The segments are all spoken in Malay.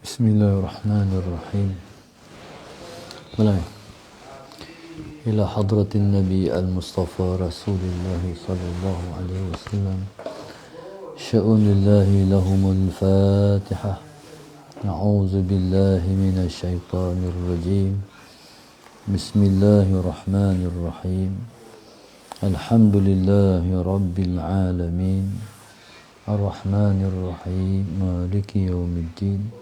Bismillahirrahmanirrahim. Mulai. Ila hadratin Nabi al-Mustafa Rasulullah sallallahu alaihi wasallam. Sya'unillahi lahumul Fatihah. A'udzu billahi minasy syaithanir rajim. Bismillahirrahmanirrahim. Alhamdulillahi rabbil alamin. Ar-Rahmanir Rahim. Maliki yaumiddin.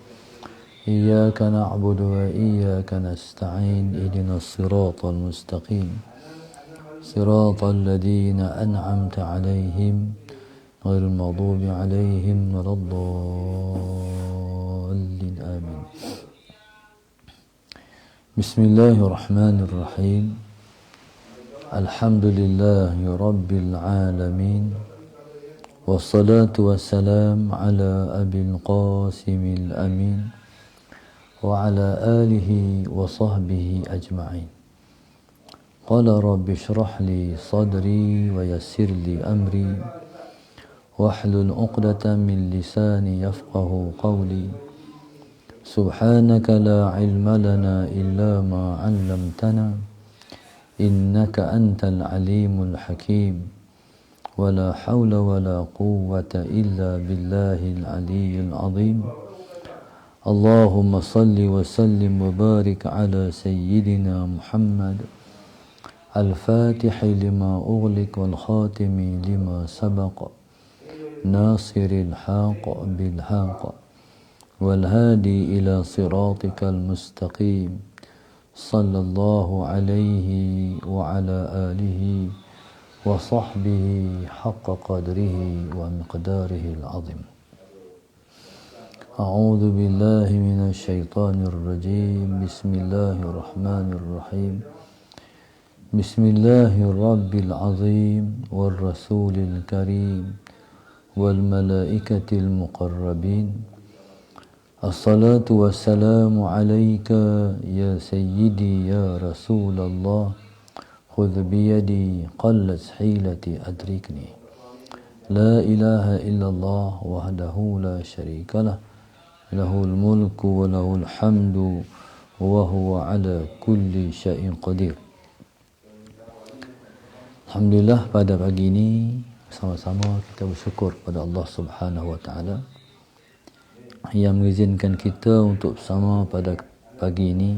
إياك نعبد وإياك نستعين اهدنا الصراط المستقيم صراط الذين أنعمت عليهم غير المغضوب عليهم ولا الضالين آمين. بسم الله الرحمن الرحيم. الحمد لله رب العالمين والصلاة والسلام على أبي القاسم الأمين وعلى آله وصحبه أجمعين. قال رب اشرح لي صدري ويسر لي أمري واحلل عقدة من لساني يفقه قولي. سبحانك لا علم لنا إلا ما علمتنا إنك أنت العليم الحكيم ولا حول ولا قوة إلا بالله العلي العظيم. اللهم صل وسلم وبارك على سيدنا محمد الفاتح لما أغلق والخاتم لما سبق ناصر الحق بالحق والهادي إلى صراطك المستقيم صلى الله عليه وعلى آله وصحبه حق قدره ومقداره العظيم. أعوذ بالله من الشيطان الرجيم. بسم الله الرحمن الرحيم. بسم الله الرب العظيم والرسول الكريم والملائكة المقربين. الصلاة والسلام عليك يا سيدي يا رسول الله خذ بيدي قلت حيلتي أدركني. لا إله إلا الله وحده لا شريك له lahul mulku wa lahul hamdu wa huwa ala kulli syai'in qadir. Alhamdulillah, pada pagi ini sama-sama kita bersyukur pada Allah Subhanahu wa taala yang mengizinkan kita untuk bersama pada pagi ini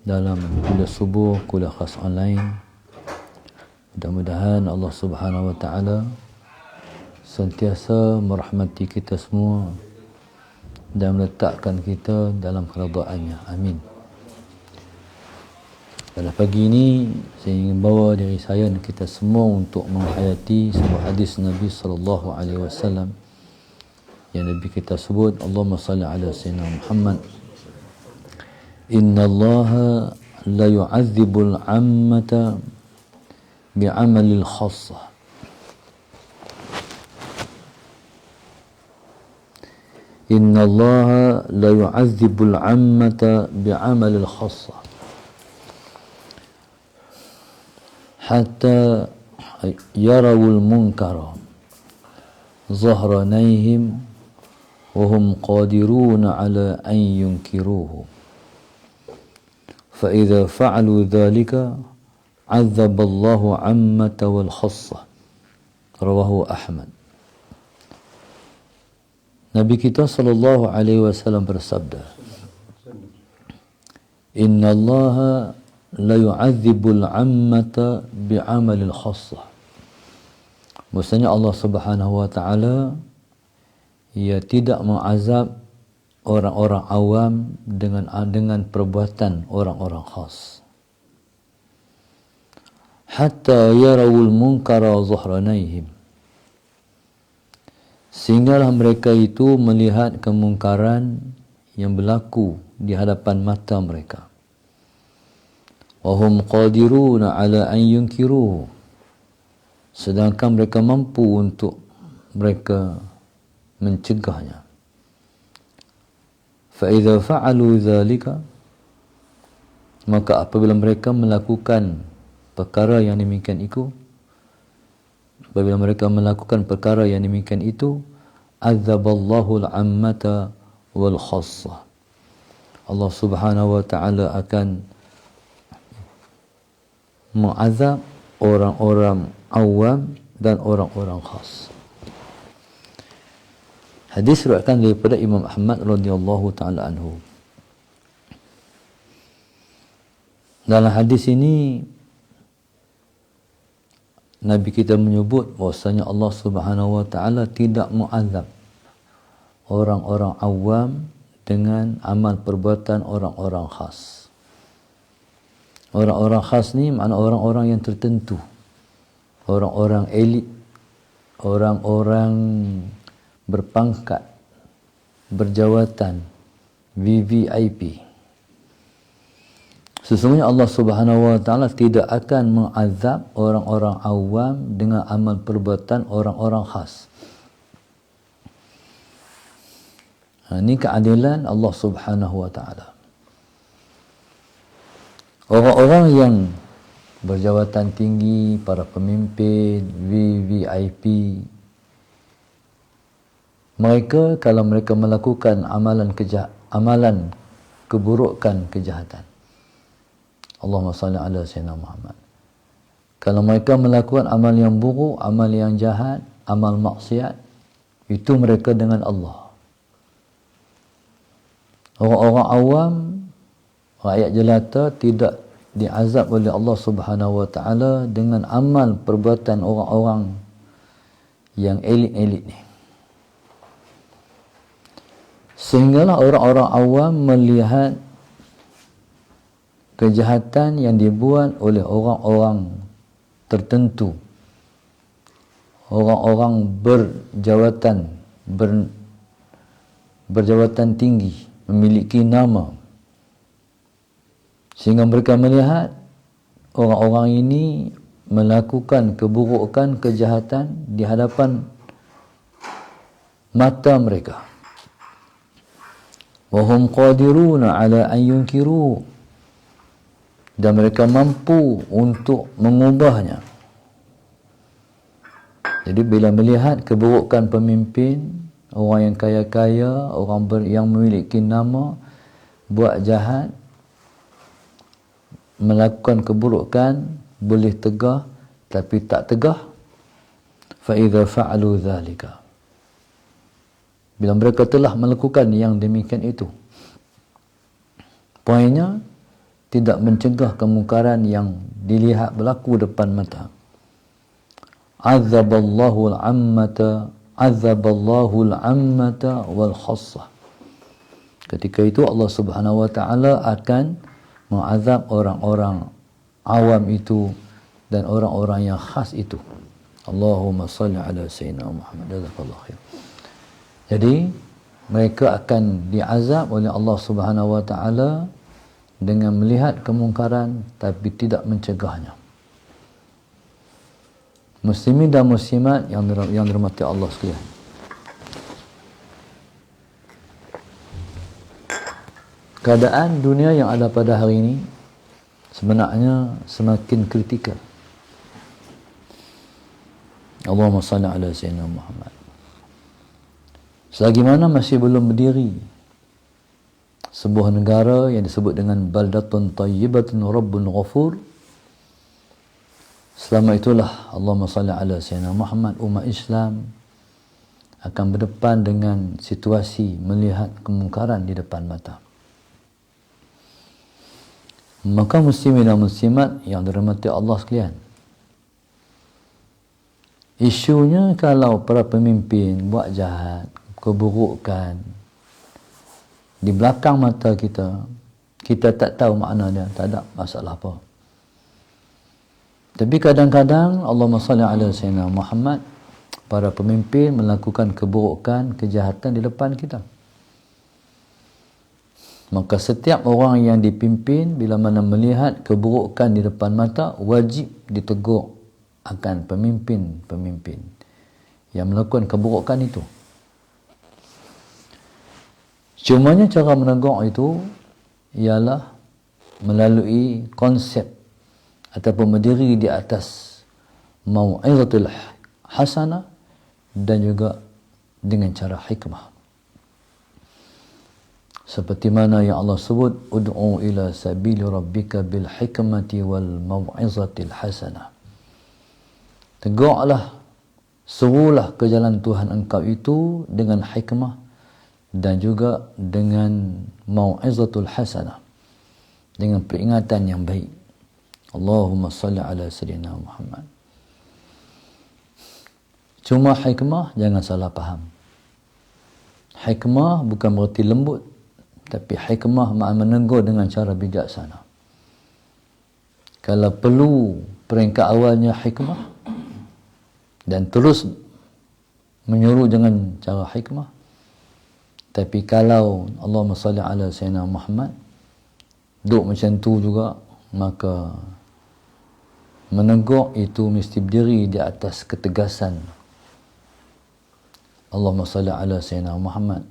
dalam kuliah subuh, kuliah khas online. Mudah-mudahan Allah Subhanahu wa taala sentiasa merahmati kita semua dan meletakkan kita dalam keridaan-Nya. Amin. Pada pagi ini saya ingin bawa diri saya dan kita semua untuk menghayati sebuah hadis Nabi sallallahu alaihi wasallam yang Nabi kita sebut, Allahumma salli ala sayyidina Muhammad. Innallaha la yu'adzibul 'ammata bi'amalil khassah. Inna Allah la yu'adzibul 'ammata bi'amalil khassa hatta yarawul munkara zahranayhim wa hum qadiruna ala an yunkiruhu fa idza fa'alu dhalika 'adzaballahu 'ammata wal khassa. Rawahu Ahmad. Nabi kita sallallahu alaihi wasallam bersabda, Inna Allah la yu'adzibul 'ammata bi'amalil khassah. Maksudnya Allah Subhanahu wa taala ia tidak mengazab orang-orang awam dengan perbuatan orang-orang khas. Hatta yarawul munkara zuhranayhim. Sehinggalah mereka itu melihat kemungkaran yang berlaku di hadapan mata mereka. Wa hum qadiruna ala an yunkiruhu. Sedangkan mereka mampu untuk mereka mencegahnya. Fa idza fa'alu dzalika, maka apabila mereka melakukan perkara yang demikian itu, azzaballahu al-ammata wal khassah. Allah Subhanahu wa taala akan mengazab orang-orang awam dan orang-orang khas. Hadis riwayatkan daripada Imam Ahmad radhiyallahu taala anhu. Dalam hadis ini Nabi kita menyebut bahwasanya Allah Subhanahu wa taala tidak mengazab orang-orang awam dengan amal perbuatan orang-orang khas. Orang-orang khas ni makna orang-orang yang tertentu. Orang-orang elit, orang-orang berpangkat, berjawatan, VVIP. Sesungguhnya Allah Subhanahu wa taala tidak akan mengazab orang-orang awam dengan amal perbuatan orang-orang khas. Ini keadilan Allah Subhanahu wa taala. Orang-orang yang berjawatan tinggi, para pemimpin, VVIP, mereka kalau mereka melakukan amalan keburukan, kejahatan. Allahumma salli ala Sayyidina Muhammad. Kalau mereka melakukan amal yang buruk, amal yang jahat, amal maksiat, itu mereka dengan Allah. Orang-orang awam, rakyat jelata tidak diazab oleh Allah Subhanahu wa taala dengan amal perbuatan orang-orang yang elit-elit ni. Sehinggalah orang-orang awam melihat kejahatan yang dibuat oleh orang-orang tertentu, orang-orang berjawatan tinggi, memiliki nama, sehingga mereka melihat orang-orang ini melakukan keburukan, kejahatan di hadapan mata mereka. Wa hum qadiruna ala an yunkiru, dan mereka mampu untuk mengubahnya. Jadi bila melihat keburukan pemimpin, orang yang kaya-kaya, orang yang memiliki nama, buat jahat, melakukan keburukan, boleh tegah tapi tak tegah, fa idza fa'alu dzalika, bila mereka telah melakukan yang demikian itu, poinnya tidak mencegah kemungkaran yang dilihat berlaku depan mata. Azaballahu al-ammata wal khassah. Ketika itu Allah Subhanahu wa taala akan mengazab orang-orang awam itu dan orang-orang yang khas itu. Allahumma salli ala Sayyidina Muhammad. Jazakallahu khair. Jadi mereka akan diazab oleh Allah Subhanahu wa taala dengan melihat kemungkaran tapi tidak mencegahnya. Muslimin dan muslimat yang dirahmati Allah sekalian, keadaan dunia yang ada pada hari ini sebenarnya semakin kritikal. Allahumma salli ala Sayyidina Muhammad. Selagi mana masih belum berdiri sebuah negara yang disebut dengan baldatun tayyibatun rabbun ghafur, selama itulah Allahumma salli ala Sayyidina Muhammad, umat Islam akan berdepan dengan situasi melihat kemungkaran di depan mata. Maka muslimin dan muslimat yang dirahmati Allah sekalian, isunya kalau para pemimpin buat jahat, keburukan di belakang mata kita, kita tak tahu makna dia, tak ada masalah apa. Tapi kadang-kadang Allahumma salli ala Sayyidina Muhammad, para pemimpin melakukan keburukan, kejahatan di depan kita. Maka setiap orang yang dipimpin bila mana melihat keburukan di depan mata, wajib ditegur akan pemimpin-pemimpin yang melakukan keburukan itu. Cumanya cara menegur itu ialah melalui konsep ataupun berdiri di atas mau'izatul hasanah dan juga dengan cara hikmah. Seperti mana yang Allah sebut, ud'u ila sabili rabbika bil hikmati wal mau'izatil hasanah. Tegaklah, serulah ke jalan Tuhan engkau itu dengan hikmah dan juga dengan mau'izatul hasanah, dengan peringatan yang baik. Allahumma salli ala sayyidina Muhammad. Cuma hikmah, jangan salah faham. Hikmah bukan berarti lembut, tapi hikmah menegur dengan cara bijaksana. Kalau perlu peringkat awalnya hikmah dan terus menyuruh dengan cara hikmah. Tapi kalau Allahumma salli ala sayyidina Muhammad duk macam tu juga, maka menegur itu mesti berdiri di atas ketegasan Allahumma salli ala sayyidina Muhammad.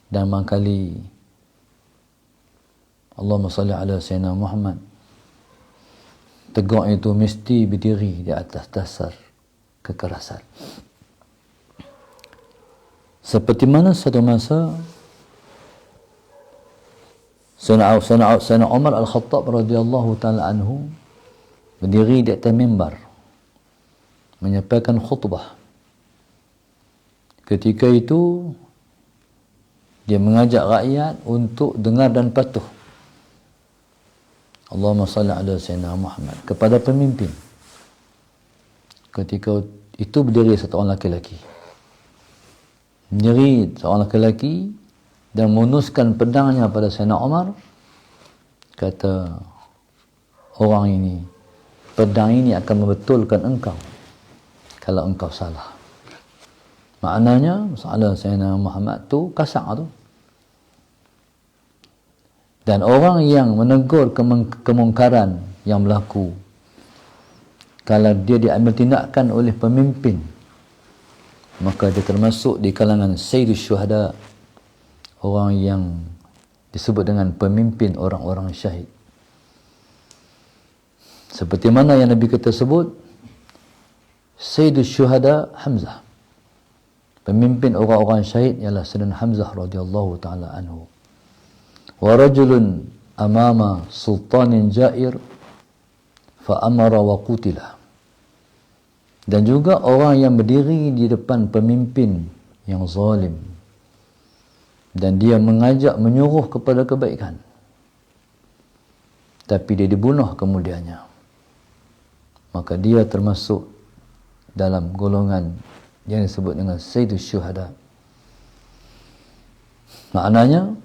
Dan mangkali Allahumma salli ala sayyidina Muhammad, tegur itu mesti berdiri di atas dasar kekerasan. Seperti mana satu masa Sayyidina Umar Al-Khattab radhiyallahu ta'ala anhu berdiri di atas mimbar menyampaikan khutbah. Ketika itu dia mengajak rakyat untuk dengar dan patuh. Allahumma salli ala sayyidina Muhammad kepada pemimpin. Ketika itu berdiri satu orang lelaki. Berdiri seorang lelaki dan menunuskan pedangnya pada Sayyidina Umar. Kata orang ini, pedang ini akan membetulkan engkau kalau engkau salah. Maknanya masalah Sayyidina Muhammad tu kasar tu. Dan orang yang menegur kemungkaran yang berlaku, kalau dia diambil tindakan oleh pemimpin, maka dia termasuk di kalangan Sayyidus Syuhada, orang yang disebut dengan pemimpin orang-orang syahid. Seperti mana yang Nabi kita sebut, Sayyidus Syuhada Hamzah, pemimpin orang-orang syahid ialah Sayyidina Hamzah radhiyallahu ta'ala anhu. Wa rajulun amama sultanin jair fa amara wa qutila. Dan juga orang yang berdiri di depan pemimpin yang zalim dan dia mengajak menyuruh kepada kebaikan, tapi dia dibunuh kemudiannya, maka dia termasuk dalam golongan yang disebut dengan Sayyidus Syuhada. Maknanya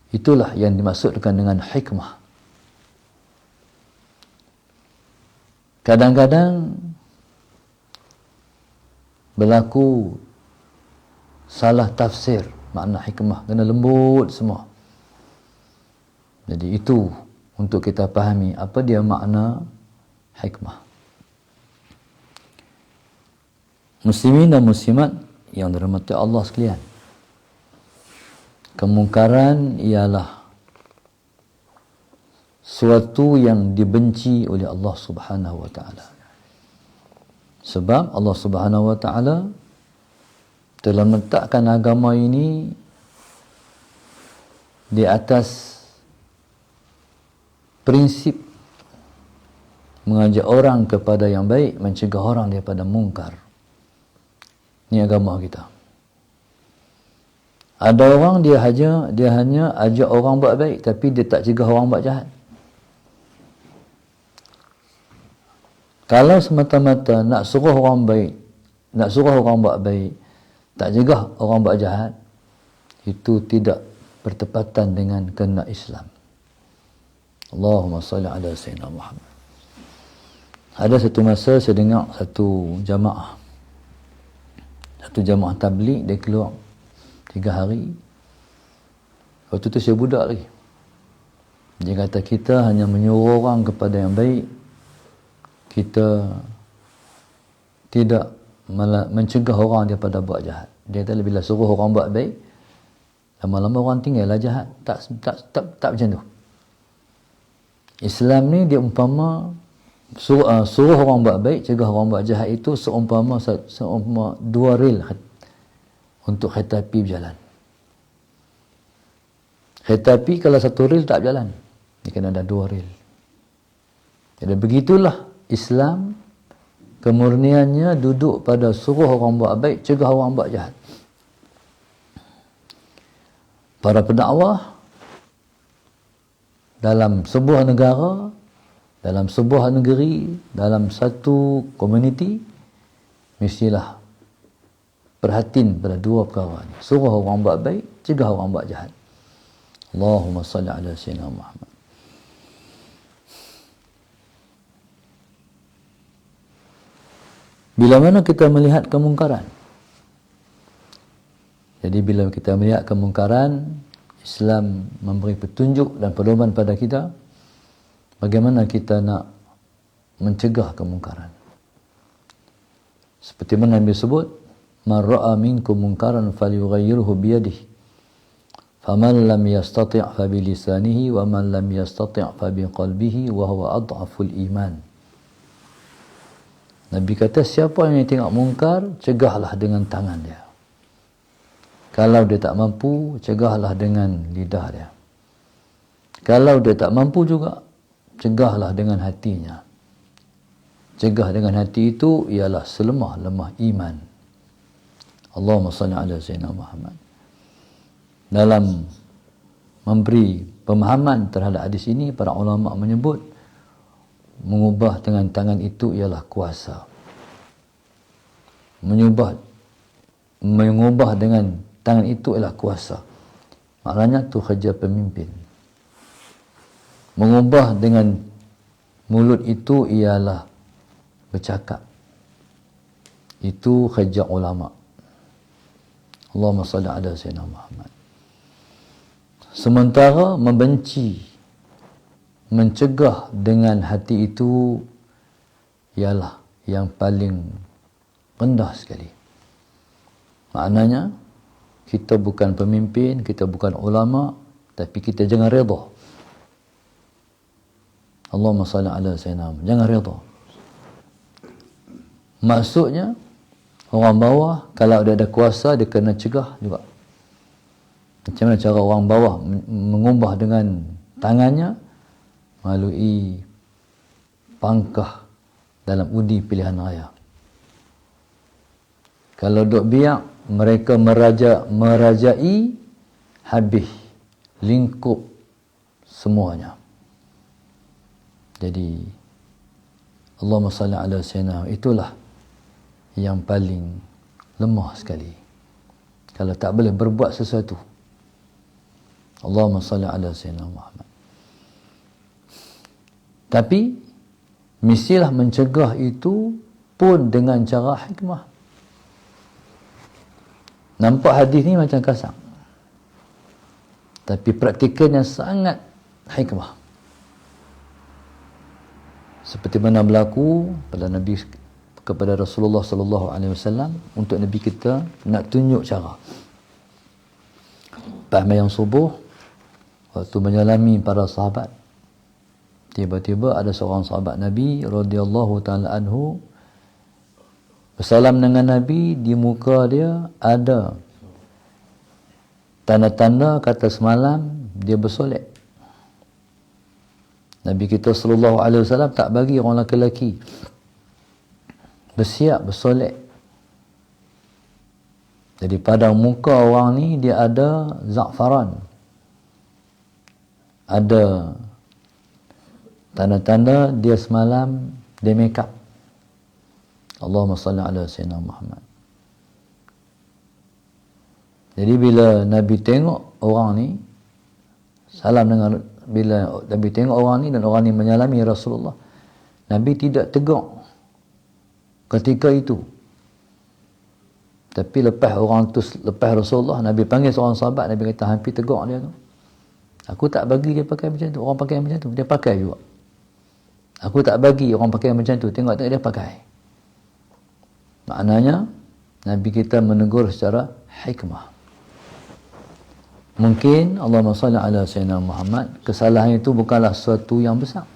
itulah yang dimaksudkan dengan hikmah. Kadang-kadang berlaku salah tafsir makna hikmah, kena lembut semua. Jadi itu untuk kita fahami apa dia makna hikmah. Muslimin dan muslimat yang dirahmati Allah sekalian, kemungkaran ialah suatu yang dibenci oleh Allah Subhanahu wa taala. Sebab Allah Subhanahu wa taala telah meletakkan agama ini di atas prinsip mengajak orang kepada yang baik, mencegah orang daripada mungkar. Ini agama kita. Ada orang dia hanya ajak orang buat baik, tapi dia tak cegah orang buat jahat. Kalau semata-mata nak suruh orang baik, nak suruh orang buat baik, tak cegah orang buat jahat, itu tidak bertepatan dengan kehendak Islam. Allahumma salli ala sayyidina Muhammad. Ada satu masa saya dengar satu jamaah tabligh, dia keluar 3 hari. Waktu tu saya budak lagi. Dia kata kita hanya menyuruh orang kepada yang baik, kita tidak mencegah orang daripada buat jahat. Dia kata bila suruh orang buat baik, lama-lama orang tinggallah jahat. Tak macam tu. Islam ni dia umpama suruh orang buat baik, cegah orang buat jahat, itu seumpama 2 rel untuk kereta api berjalan. Tetapi kalau satu rel tak berjalan. Dia kena ada 2 rel. Jadi begitulah Islam, kemurniannya duduk pada suruh orang buat baik, cegah orang buat jahat. Para pendakwah dalam sebuah negara, dalam sebuah negeri, dalam satu komuniti, mestilah perhatiin pada 2 perkara ni. Suruh orang buat baik, cegah orang buat jahat. Allahumma salli ala sayyidina Muhammad. Bila mana kita melihat kemungkaran, jadi bila kita melihat kemungkaran, Islam memberi petunjuk dan pedoman pada kita bagaimana kita nak mencegah kemungkaran. Seperti mana Nabi sebut, man ra'a minkum munkaran falyughayyirhu biyadihi, faman lam yastati' fa bilisanihi, wa man lam yastati' fa biqalbihi, wa huwa adhaful iman. Nabi kata, siapa yang tengok mungkar, cegahlah dengan tangan dia. Kalau dia tak mampu, cegahlah dengan lidah dia. Kalau dia tak mampu juga, cegahlah dengan hatinya. Cegah dengan hati itu ialah selemah-lemah iman. Allahumma salli ala sayyidina Muhammad. Dalam memberi pemahaman terhadap hadis ini, para ulama menyebut mengubah dengan tangan itu ialah kuasa. Mengubah dengan tangan itu ialah kuasa. Maknanya tu kerja pemimpin. Mengubah dengan mulut itu ialah bercakap. Itu kerja ulama. Allahumma salli ala sayyidina Muhammad. Sementara membenci, mencegah dengan hati itu ialah yang paling rendah sekali. Maknanya kita bukan pemimpin, kita bukan ulama, tapi kita jangan redha. Allahumma salli ala sayyidina Muhammad. Jangan redha. Maksudnya orang bawah kalau dia ada kuasa, dia kena cegah juga. Macam mana cara orang bawah mengubah dengan tangannya? Melalui pangkah dalam undi pilihan raya. Kalau duk biak, mereka merajai, habis lingkup semuanya. Jadi Allahumma salli ala sayyidina, itulah yang paling lemah sekali. Kalau tak boleh berbuat sesuatu, Allahumma salli ala sayyidina Muhammad. Tapi mestilah mencegah itu pun dengan cara hikmah. Nampak hadis ni macam kasar, tapi praktikalnya sangat hikmah. Seperti mana berlaku pada Nabi, kepada Rasulullah sallallahu alaihi wasallam, untuk Nabi kita nak tunjuk cara. Pada yang subuh, waktu menyalami para sahabat, tiba-tiba ada seorang sahabat Nabi radhiyallahu taala anhu bersalam dengan Nabi. Di muka dia ada tanda-tanda kata semalam dia bersolek. Nabi kita sallallahu alaihi wasallam tak bagi orang lelaki bersiap bersolek. Jadi pada muka orang ni dia ada za'faran, ada tanda-tanda dia semalam dia make up. Allahumma salli ala sayyidina Muhammad. Jadi bila Nabi tengok orang ni, salam dengan, bila Nabi tengok orang ni dan orang ni menyalami Rasulullah, Nabi tidak tegak ketika itu. Tapi lepas Rasulullah, Nabi panggil seorang sahabat, Nabi kata, hampir tegak dia tu. Aku tak bagi dia pakai macam tu, orang pakai macam tu, dia pakai juga. Aku tak bagi orang pakai macam tu, tengok-tengok dia pakai. Maknanya Nabi kita menegur secara hikmah. Mungkin Allahumma salli ala sayyidina Muhammad, kesalahan itu bukanlah sesuatu yang besar.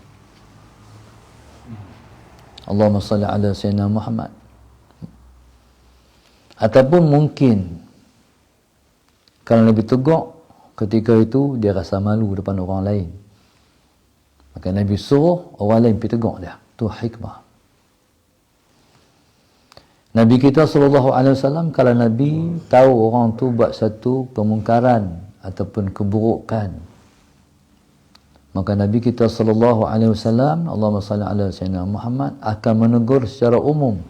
Allahumma salli ala sayyidina Muhammad. Ataupun mungkin kalau lebih tegak, Ketika itu dia rasa malu depan orang lain. Maka Nabi suruh orang lain pergi tegur dia. Itu hikmah. Nabi kita SAW, kalau Nabi tahu orang tu buat satu kemungkaran ataupun keburukan, maka Nabi kita SAW, Allahumma salli ala sayyidina Muhammad, akan menegur secara umum.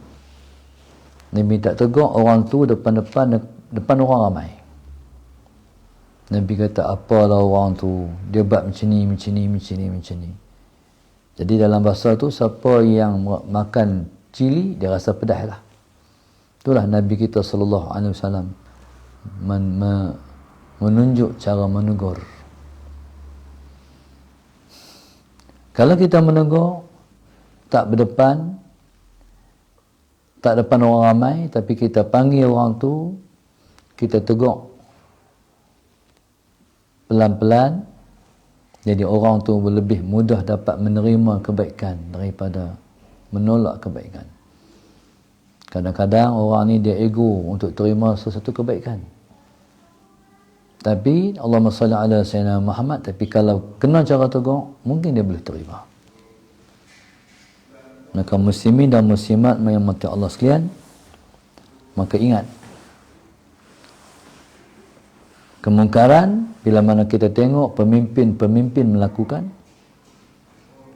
Nabi tak tegur orang tu depan orang ramai. Nabi kata, apalah orang tu, dia buat macam ni. Jadi dalam bahasa tu, siapa yang makan cili, dia rasa pedas lah. Itulah Nabi kita SAW menunjuk cara menegur. Kalau kita menegur, tak berdepan, tak depan orang ramai, tapi kita panggil orang tu, kita tegur pelan-pelan, jadi orang tu lebih mudah dapat menerima kebaikan daripada menolak kebaikan. Kadang-kadang orang ni dia ego untuk terima sesuatu kebaikan. Tapi Allahumma salli ala sayyidina Muhammad, tapi kalau kena cara tegur, mungkin dia boleh terima. Maka muslimin dan muslimat yang mati Allah sekalian, maka ingat, kemungkaran bila mana kita tengok pemimpin melakukan,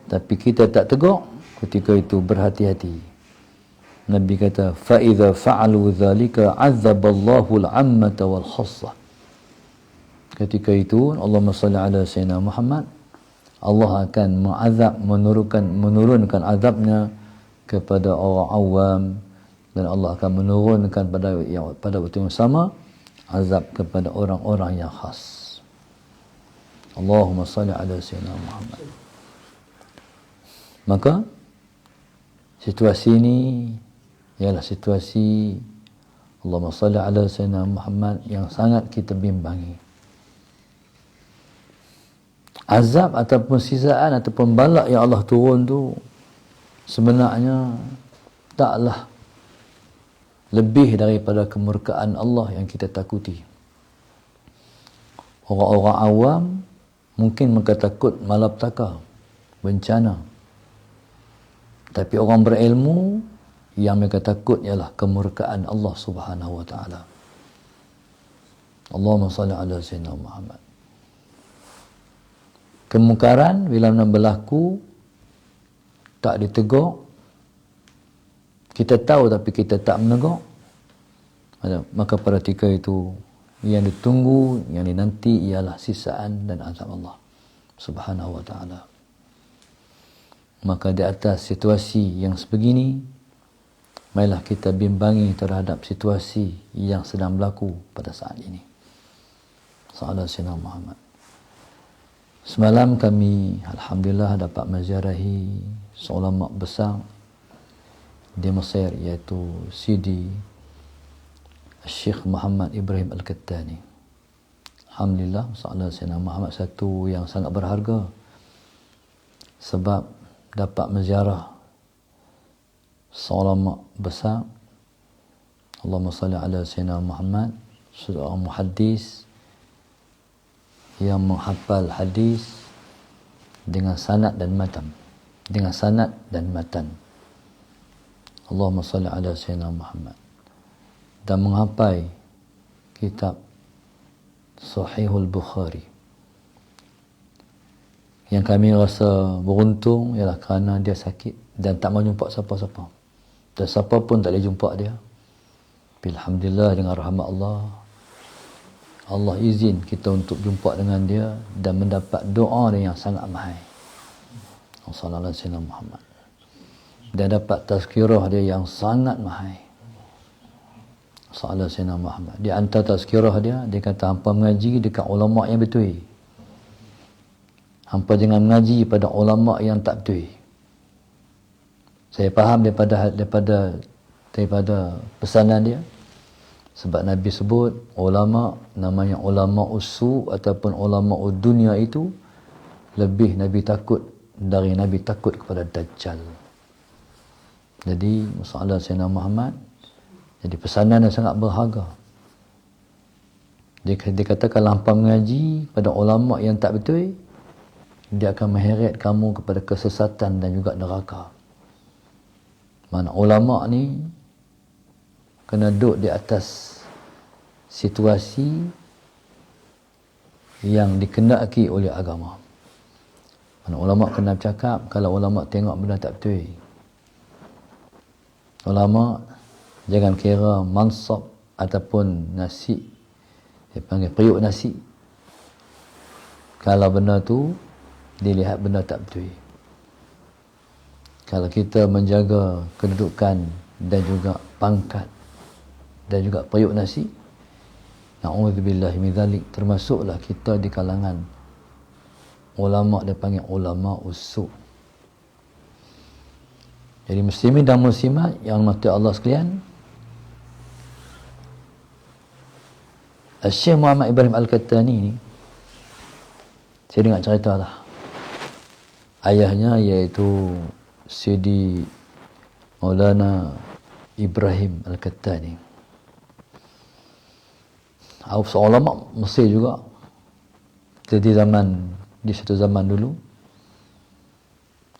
tapi kita tak tegur, ketika itu berhati-hati. Nabi kata, فَإِذَا فَعَلُوا ذَلِكَ عَذَّبَ اللَّهُ الْعَمَّةَ وَالْخَصَّةَ. Ketika itu, Allahumma salli ala sayyidina Muhammad, Allah akan menurunkan azabnya kepada orang awam, dan Allah akan menurunkan pada waktu yang sama azab kepada orang-orang yang khas. Allahumma salli ala sayyidina Muhammad. Maka situasi ini ialah situasi Allahumma salli ala sayyidina Muhammad yang sangat kita bimbangi. Azab ataupun sisaan ataupun balak yang Allah turun tu sebenarnya taklah lebih daripada kemurkaan Allah yang kita takuti. Orang-orang awam mungkin mereka takut malapetaka, bencana. Tapi orang berilmu yang mereka takut ialah kemurkaan Allah Subhanahu wa taala. Allahumma salli ala sayyidina Muhammad. Kemungkaran bila mana berlaku tak ditegur, kita tahu tapi kita tak menegur, maka pada ketika itu yang ditunggu, yang dinanti ialah sisaan dan azab Allah Subhanahu wa taala. Maka di atas situasi yang sebegini, marilah kita bimbangi terhadap situasi yang sedang berlaku pada saat ini. Sallallahu alaihi Muhammad. Semalam kami alhamdulillah dapat menziarahi seorang ulama besar di Mesir, iaitu Sidi Syekh Muhammad Ibrahim Al-Kattani. Alhamdulillah, sallallahu alaihi Muhammad satu yang sangat berharga sebab dapat menziarah seorang ulama besar. Allahumma salli ala sayyidina Muhammad, seorang muhaddis yang menghafal hadis dengan sanad dan matan. Allahumma salli ala sayyidina Muhammad, dan menghafal kitab Sahihul Bukhari. Yang kami rasa beruntung ialah kerana dia sakit dan tak mau jumpa siapa-siapa. Dan siapa pun tak boleh jumpa dia. Alhamdulillah, dengan rahmat Allah izin kita untuk jumpa dengan dia dan mendapat doa dia yang sangat mahal. Sallallahu alaihi wasallam Muhammad. Dan dapat tazkirah dia yang sangat mahal. Sallallahu alaihi wasallam Muhammad. Di antara tazkirah dia kata, hampa mengaji dekat ulama yang betul. Hampa jangan mengaji pada ulama yang tak betul. Saya faham daripada pesanan dia. Sebab Nabi sebut ulama, namanya ulama usu ataupun ulama dunia itu lebih Nabi takut dari Nabi takut kepada Dajjal. Jadi masalah Sayyidina Muhammad, jadi pesanan yang sangat berharga. Dia katakan lampau mengaji pada ulama yang tak betul, dia akan mengheret kamu kepada kesesatan dan juga neraka. Mana ulama ni kena duduk di atas situasi yang dikenaki oleh agama. Mana ulama kena bercakap, kalau ulama tengok benda tak betul, ulama jangan kira mansab ataupun nasi, dia panggil periuk nasi, kalau benda tu dilihat benda tak betul. Kalau kita menjaga kedudukan dan juga pangkat dan juga periuk nasi, na'udzubillahi min dzalik, termasuklah kita di kalangan ulama, dia panggil ulama usuk. Jadi muslimin dan muslimat yang dirahmati Allah sekalian, Syekh Muhammad Ibrahim Al-Qattani ni, saya dengar cerita lah, ayahnya iaitu Sidi Maulana Ibrahim Al-Qattani, seorang ulama Mesir juga. Di satu zaman dulu,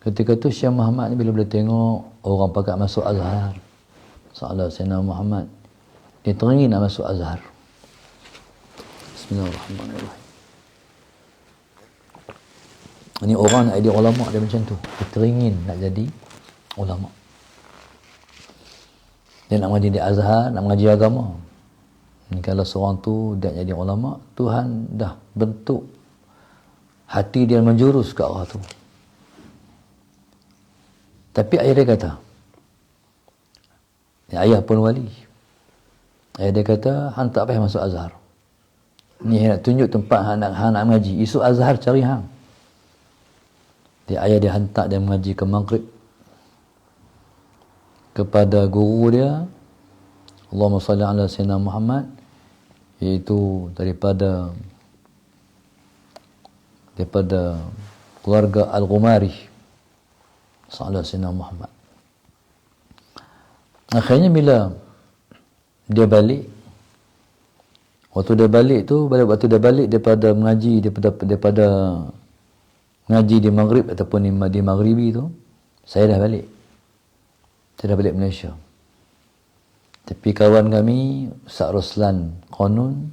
ketika tu Syekh Muhammad ni bila boleh tengok orang pakat masuk Azhar, Salah Sayyidina Muhammad, dia teringin nak masuk Azhar. Bismillahirrahmanirrahim. Ini orang nak jadi ulama, dia macam tu, dia teringin nak jadi ulama. Dia nak mengaji di Azhar, nak mengaji agama. Kalau seorang tu dah jadi ulama, Tuhan dah bentuk hati dia menjurus ke arah tu. Tapi ayah dia kata, ayah pun wali, ayah dia kata, hang tak payah masuk Azhar. Ni nak tunjuk tempat hang nak mengaji. Esok Azhar cari hang. Ayah dia hantar dia mengaji ke Maghrib kepada guru dia, Allahumma salli ala Sayyidina Muhammad, iaitu daripada keluarga Al-Ghumari, Salah Sayyidina Muhammad. Akhirnya bila dia balik, waktu dia balik daripada mengaji, daripada ngaji di Maghrib ataupun di Maghribi tu, saya dah balik Malaysia. Tapi kawan kami Ustaz Roslan Qanun,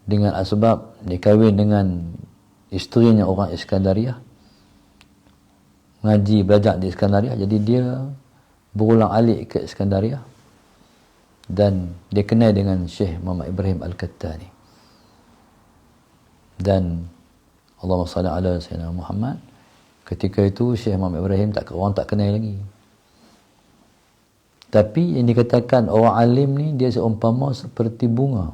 dengan asbab dia kahwin dengan isterinya orang Iskandariah, ngaji belajar di Iskandariah, jadi dia berulang alik ke Iskandariah dan dia kenal dengan Syekh Muhammad Ibrahim Al-Qattani. Dan Allahumma salli ala Sayyidina Muhammad, ketika itu Syekh Muhammad Ibrahim orang tak kenal lagi. Tapi yang dikatakan orang alim ni, dia seumpama seperti bunga.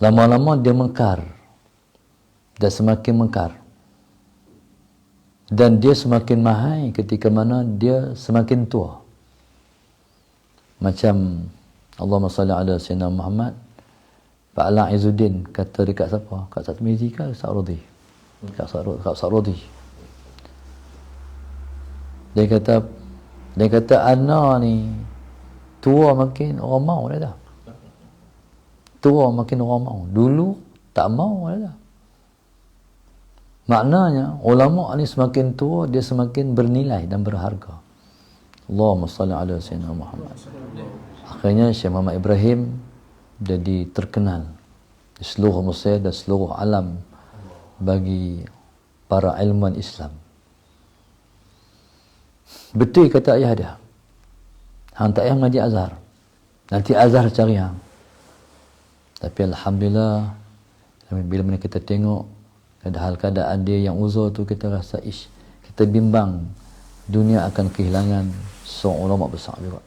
Lama-lama dia mekar dan semakin mekar, dan dia semakin mahal ketika mana dia semakin tua. Macam Allahumma salli ala Sayyidina Muhammad, Pak Ala Izzuddin kata dekat siapa? Kat Ustaz Mizi ke Ustaz Rodi? Kat Ustaz Rodi. Dia kata ana ni tua makin orang mau dah. Tua makin orang mau. Dulu tak mau dah. Maknanya ulama ni semakin tua dia semakin bernilai dan berharga. Allahumma salli ala Sayyidina Muhammad. Akhirnya Syekh Muhammad Ibrahim jadi terkenal di seluruh Mesir dan seluruh alam bagi para ilmuwan Islam. Betul kata ayah dia, hang tak payah mengaji Azhar, nanti Azhar cari hang. Tapi Alhamdulillah, bila mana kita tengok keadaan dia yang uzur tu, kita rasa kita bimbang dunia akan kehilangan seorang ulama besar juga.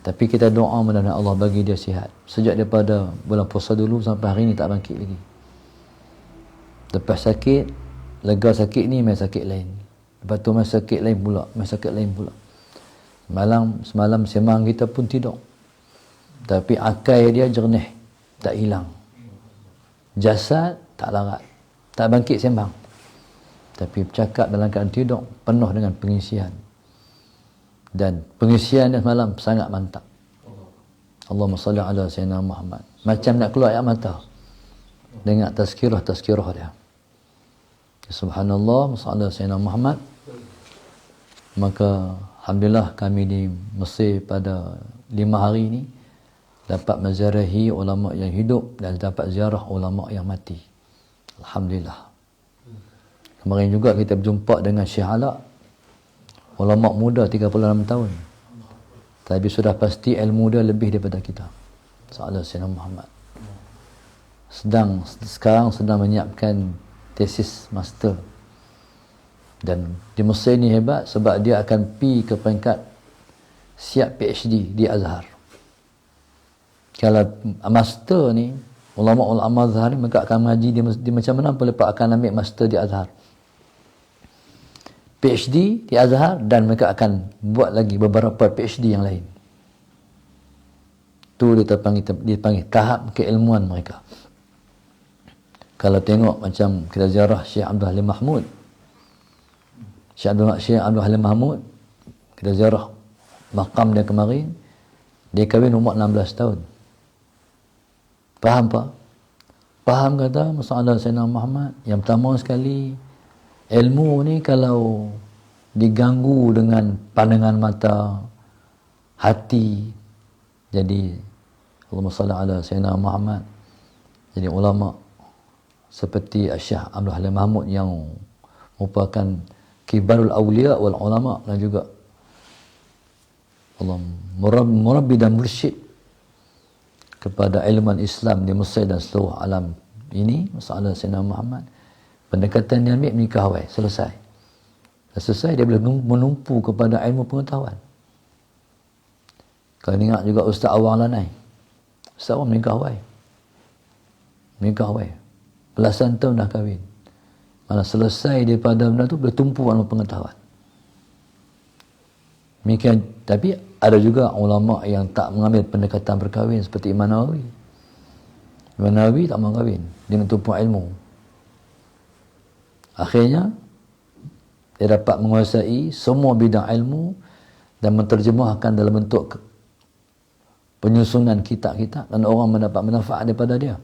Tapi kita doa mudah-mudahan Allah bagi dia sihat. Sejak daripada bulan puasa dulu sampai hari ni tak bangkit lagi. Lepas sakit, lega sakit ni, main sakit lain. Lepas tu main sakit lain pula. Semalam semang kita pun tidur. Tapi akal dia jernih, tak hilang. Jasad tak larat, tak bangkit sembang. Tapi bercakap dalam keadaan tidur penuh dengan pengisian. Dan pengisian dia semalam sangat mantap. Allahumma salli ala Sayyidina Muhammad. Macam nak keluar air mata dengar tazkirah dia. Subhanallah, salli ala Sayyidina Muhammad. Maka alhamdulillah kami di Mesir pada 5 hari ini dapat menziarahi ulama yang hidup dan dapat ziarah ulama yang mati. Alhamdulillah. Kemarin juga kita berjumpa dengan Syekh Alak, ulama muda 36 tahun. Tapi sudah pasti ilmu dia lebih daripada kita. Sallallahu alaihi Muhammad. Sekarang sedang menyiapkan tesis master. Dan di Mesir ni hebat sebab dia akan pi ke peringkat siap PhD di Azhar. Kalau master ni, ulama-ulama Azhar ni mereka akan mengaji di macam mana pun lepas akan ambil master di Azhar. PhD di Azhar dan mereka akan buat lagi beberapa PhD yang lain. Tu dipanggil tahap keilmuan mereka. Kalau tengok macam kita ziarah Syekh Abdul Halim Mahmud. Syekh Abdul Halim Mahmud, kita ziarah makam dia kemarin, dia kahwin umur 16 tahun. Faham pak? Faham kata masalah Sayyidina Muhammad? Yang pertama sekali, ilmu ni kalau diganggu dengan pandangan mata, hati, jadi Allahumma salli ala Sayyidina Muhammad, jadi ulama seperti Syekh Abdul Halim Mahmud yang merupakan kibarul awliya wal ulama dan juga Allah murabbi dan mursyid kepada ilmuwan Islam di Mesir dan seluruh alam ini, masalah Sayyidina Muhammad. Pendekatan dia ambil menikah awal, selesai. Dah selesai, dia boleh menumpu kepada ilmu pengetahuan. Kalau ingat juga Ustaz Awang Lanai. Ustaz Awang menikah awal. Belasan tahun dah kahwin. Malah selesai daripada benda tu, boleh tumpu ilmu pengetahuan. Tapi ada juga ulama yang tak mengambil pendekatan berkahwin seperti Imam Nawawi. Imam Nawawi tak mau kahwin, dia nak tumpu ilmu. Akhirnya dia dapat menguasai semua bidang ilmu dan menterjemahkan dalam bentuk penyusunan kitab-kitab dan orang mendapat manfaat daripada dia.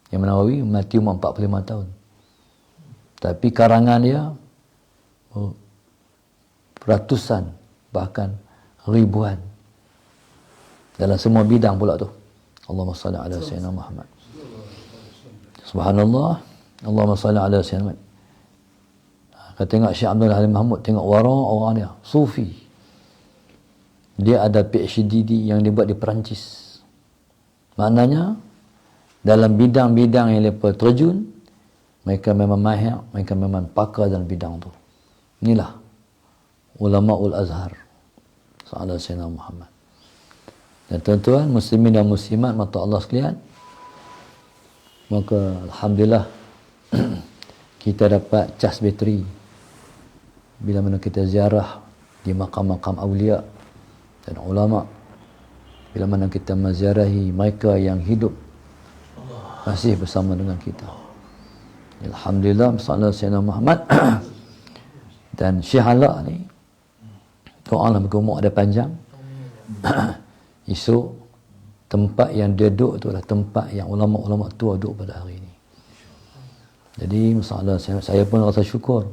Imam Nawawi mati umur 45 tahun. Tapi karangan dia ratusan bahkan ribuan dalam semua bidang pula tu. Allahumma salli ala Sayyidina Muhammad. Subhanallah. Allahumma salli ala Sayyidina Muhammad. Kita tengok Syekh Abdul Halim Mahmud, tengok orang dia, Sufi. Dia ada PhD yang dibuat di Perancis. Maknanya, dalam bidang-bidang yang mereka terjun, mereka memang mahir, mereka memang pakar dalam bidang tu. Inilah ulama-ul Azhar. Sallallahu alaihi Sayyidina Muhammad. Dan tuan-tuan, muslimin dan muslimat mata Allah sekalian, maka alhamdulillah kita dapat cas bateri bila mana kita ziarah di makam-makam awliya dan ulama, bila mana kita menziarahi mereka yang hidup masih bersama dengan kita. Alhamdulillah, sallallahu alaihi Sayyidina Muhammad. Dan Syekh Alak ni, doa lah berumur ada panjang. Esok tempat yang dia duduk tu adalah tempat yang ulama-ulama tua duduk pada hari ini. Jadi masalah saya pun rasa syukur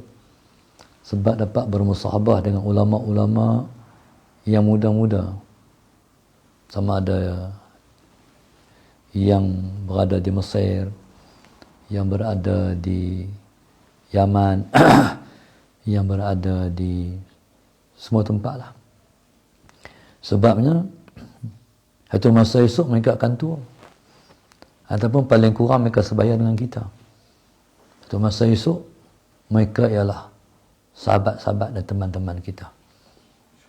sebab dapat bermusahabah dengan ulama-ulama yang muda-muda. Sama ada yang berada di Mesir, yang berada di Yaman, yang berada di semua tempat lah. Sebabnya satu masa esok mereka akan tua, ataupun paling kurang mereka sebaya dengan kita. Satu masa esok mereka ialah sahabat-sahabat dan teman-teman kita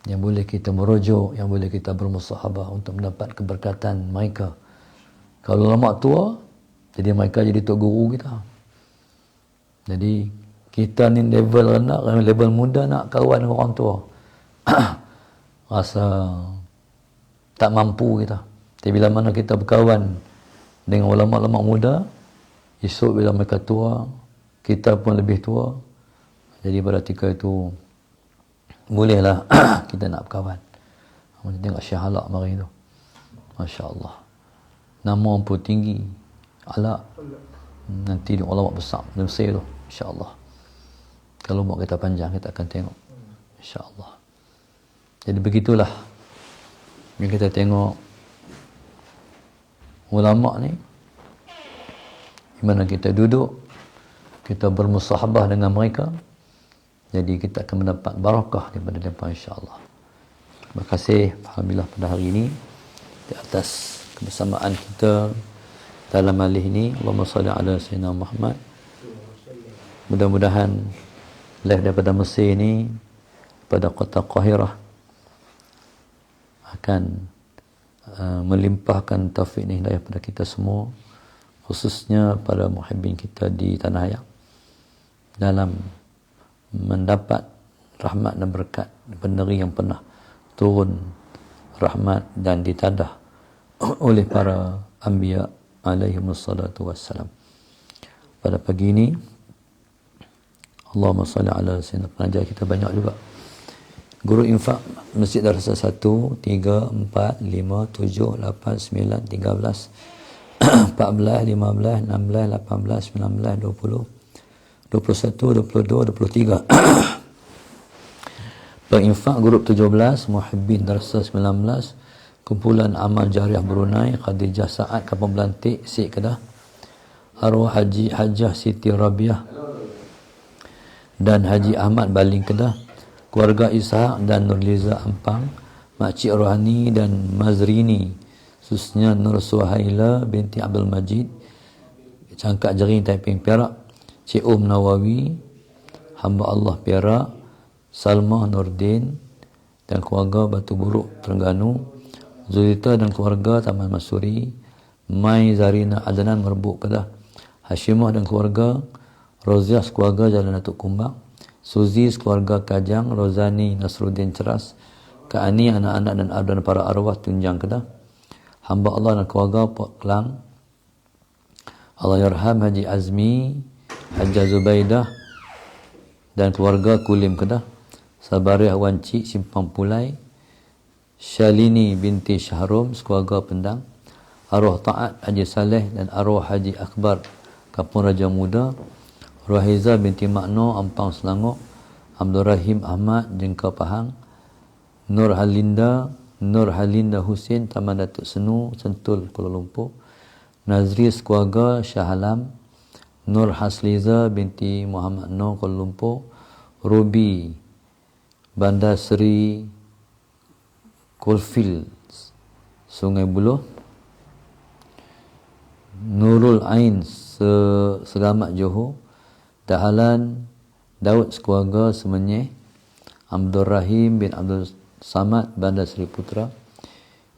yang boleh kita merujuk, yang boleh kita bermusahabah untuk mendapat keberkatan mereka. Kalau ulama tua, jadi mereka jadi tok guru kita. Jadi kita ni level rendah, level muda nak kawan dengan orang tua. Rasa tak mampu kita. Tapi bila mana kita berkawan dengan ulama-ulama muda, esok bila mereka tua, kita pun lebih tua. Jadi pada ketika itu bolehlah kita nak berkawan. Tengok Syekh Alak mari tu. Masya Allah. Nama pun tinggi. Ala. Nanti ulama besar di Mesir tu. Insya Allah. Kalau umur kita panjang, kita akan tengok. Insya Allah. Jadi begitulah. Yang kita tengok ulama ni, di mana kita duduk, kita bermusahabah dengan mereka, jadi kita akan mendapat barakah daripada mereka, insya-Allah. Terima kasih alhamdulillah pada hari ini di atas kebersamaan kita dalam majlis ini. Allahumma salli ala sayyidina Muhammad. Mudah-mudahan live daripada Mesir ini, pada kota Qahirah, akan melimpahkan taufik ni hidayah pada kita semua, khususnya pada muhibbin kita di tanah air, dalam mendapat rahmat dan berkat negeri yang pernah turun rahmat dan ditadah oleh para anbiya alaihimussalatu wassalam. Pada pagi ini, Allahumma salli ala sayyidina, pengajar kita banyak juga. Guru infak Masjid Darussalam 1, 3, 4, 5, 7, 8, 9, 13, 14, 15, 16, 18, 19, 20, 21, 22, 23. Penginfak grup 17, Muhibbin Darussalam 19, kumpulan amal jariah Brunei, Khadijah Saad Kampung Belantik, Sik Kedah, arwah Hajah Siti Rabiah dan Haji Ahmad Baling Kedah, keluarga Ishaq dan Nurliza Ampang, Makcik Rohani dan Mazrini, khususnya Nur Suhaila binti Abdul Majid, Cangkak Jering Taiping Perak, Cik Nawawi, hamba Allah Perak, Salmah Nurdin dan keluarga Batu Buruk Terengganu, Zulita dan keluarga Taman Masuri, Mai Zarina Adnan Merbuk Kedah, Hashimah dan keluarga, Roziah keluarga Jalan Datuk Kumbang, Suzi keluarga Kajang, Rozani Nasruddin Ceras, Kak Ani anak-anak dan para arwah Tunjang Kedah, hamba Allah dan keluarga Port Klang, Allahyarham Haji Azmi, Hajjah Zubaidah dan keluarga Kulim Kedah, Sabariah Wanci Simpang Pulai, Syalini binti Syahrum keluarga Pendang, arwah Taat Haji Saleh dan arwah Haji Akbar Kampung Raja Muda, Ruhiza binti Makno Ampang Selangor, Abdul Rahim Ahmad Jengkau Pahang, Nur Halinda Husin Taman Datuk Senu Sentul Kuala Lumpur, Nazri keluarga Shah Alam, Nur Hasliza binti Muhammad Nur Kuala Lumpur, Ruby Bandar Seri Coalfield Sungai Buloh, Nurul Ain Selamat Johor, Dahalan Daud keluarga Semenyih, Abdul Rahim bin Abdul Samad Bandar Seri Putra,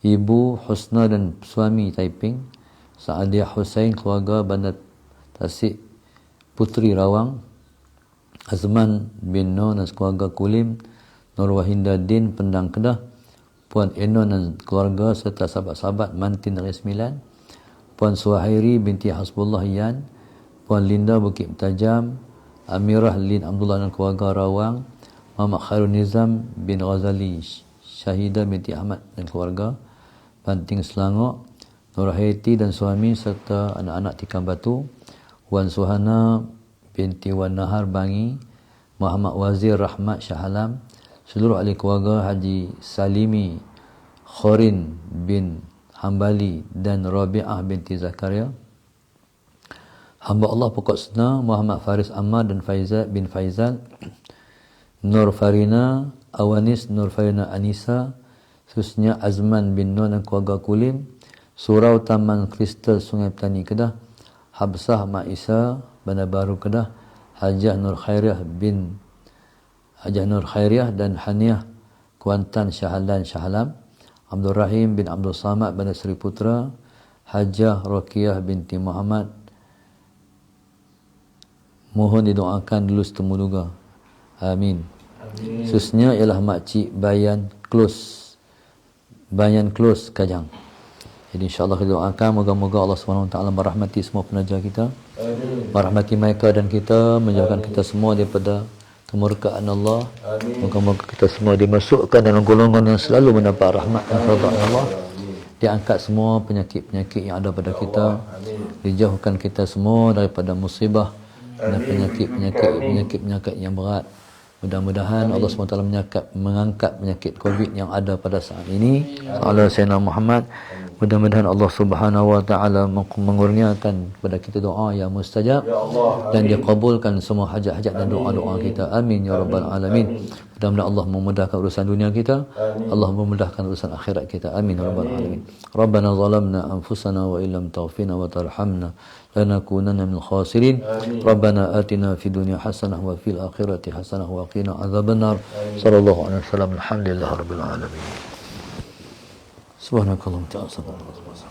Ibu Husna dan suami Taiping, Saadiah Hussein keluarga Bandar Tasik Putri Rawang, Azman bin Nur dan keluarga Kulim, Nur Wahinda Din Pendang Kedah, Puan Enon dan keluarga serta sahabat-sahabat Mantin Negeri Sembilan, Puan Suhairi binti Hasbullah Yan, Puan Linda Bukit Tajam, Amirah Lin Abdullah dan keluarga Rawang, Muhammad Khairul Nizam bin Ghazali, Syahidah binti Ahmad dan keluarga Banting Selangor, Nur Haiti dan suami serta anak-anak Tikam Batu, Wan Suhana binti Wan Nahar Bangi, Muhammad Wazir Rahmat Shah Alam, seluruh ahli keluarga Haji Salimi Khorin bin Hambali dan Rabi'ah binti Zakaria, hamba Allah pokok Sena Muhammad Faris Ahmad dan Faizal bin Faizal, Nur Farina Awanis, Nur Farina Anisa, khususnya Azman bin Nur dan keluarga Kulim, Surau Taman Kristal Sungai Petani Kedah, Habsah Maisa Bandar Baru Kedah, Hajah Nur Khairiah dan Haniah Kuantan Syahalan Syahalam, Abdul Rahim bin Abdul Samad Bandar Seri Putra, Hajah Rokiah binti Muhammad. Mohon didoakan dulu setemu duga. Amin. Khususnya ialah Makcik Bayan Close Kajang. Jadi insya-Allah kita doakan moga-moga Allah SWT merahmati semua penaja kita. Merahmati mereka dan kita, menjauhkan kita semua daripada kemurkaan Allah. Moga-moga kita semua dimasukkan dalam golongan yang selalu mendapat rahmat dan redha Allah. Diangkat semua penyakit-penyakit yang ada pada kita. Dijauhkan kita semua daripada musibah dan penyakit-penyakit yang berat. Mudah-mudahan Allah SWT mengangkat penyakit COVID yang ada pada saat ini. Allah Sayyidina Muhammad. Mudah-mudahan Allah Subhanahu Wa Taala mengurniakan kepada kita doa yang mustajab dan dikabulkan semua hajat-hajat dan doa-doa kita. Amin ya rabbal alamin. Mudah-mudahan Allah memudahkan urusan dunia kita, Allah memudahkan urusan akhirat kita. Amin ya rabbal alamin. Rabbana zalamna anfusana wa illam taghfirna wa tarhamna lanakunanna minal khasirin. Rabbana atina fid dunya hasanah wa fil akhirati hasanah wa qina adzabannar. Sallallahu alaihi wasallam. Alhamdulillahirabbil alamin. Subhanakallahumma wa bihamdika.